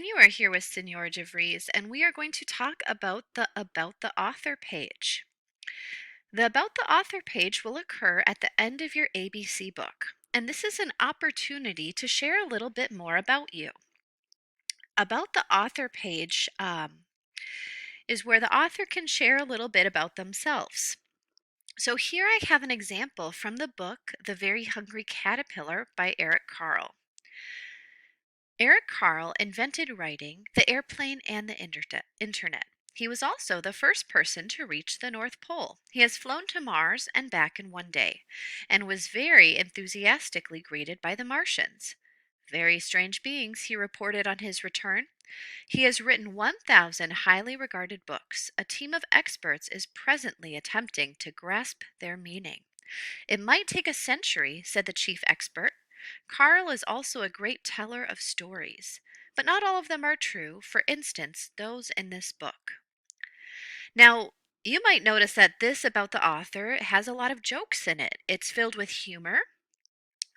And you are here with Senora DeVries, and we are going to talk about the About the Author page. The About the Author page will occur at the end of your ABC book, and this is an opportunity to share a little bit more about you. About the Author page is where the author can share a little bit about themselves. So here I have an example from the book The Very Hungry Caterpillar by Eric Carle. Eric Carle invented writing, the airplane, and the internet. He was also the first person to reach the North Pole. He has flown to Mars and back in one day, and was very enthusiastically greeted by the Martians. Very strange beings, he reported on his return. He has written 1,000 highly regarded books. A team of experts is presently attempting to grasp their meaning. It might take a century, said the chief expert. Carl is also a great teller of stories, but not all of them are true, for instance, those in this book. Now, you might notice that this about the author has a lot of jokes in it. It's filled with humor.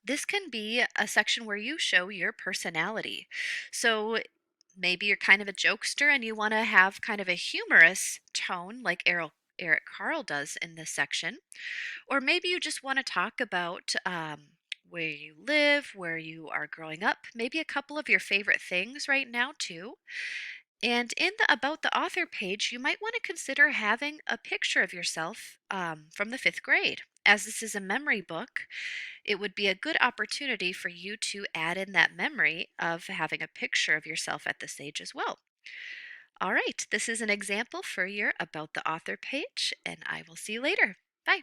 This can be a section where you show your personality. So maybe you're kind of a jokester and you want to have kind of a humorous tone like Eric Carle does in this section. Or maybe you just want to talk about where you live, where you are growing up, maybe a couple of your favorite things right now, too. And in the About the Author page, you might want to consider having a picture of yourself from the fifth grade. As this is a memory book, it would be a good opportunity for you to add in that memory of having a picture of yourself at this age as well. All right, this is an example for your About the Author page, and I will see you later. Bye.